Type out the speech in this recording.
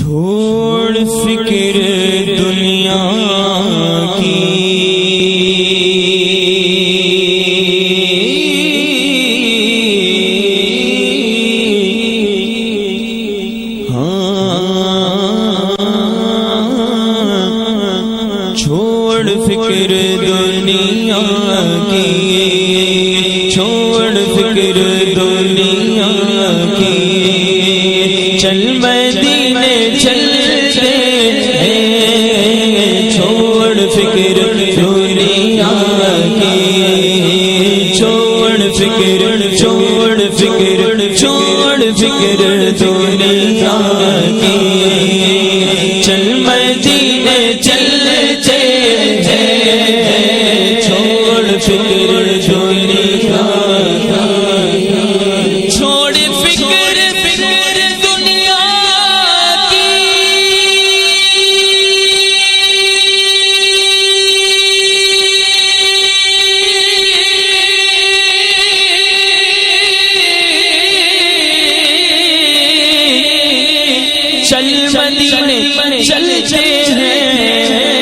چھوڑ فکر دنیا کی، چھوڑ فکر دنیا کی، چھوڑ فکر دنیا کی، چل مدینے چلتے ہیں، چھوڑ فکر دنیا کی، چھوڑ فکر چھوڑ فکر چھوڑ فکر دنیا کی، چل مدینے چلتے ہیں، چھوڑ فکر دنیا کی، چھوڑ فکر فکر دنیا کی، چل مدینے چلتے ہیں،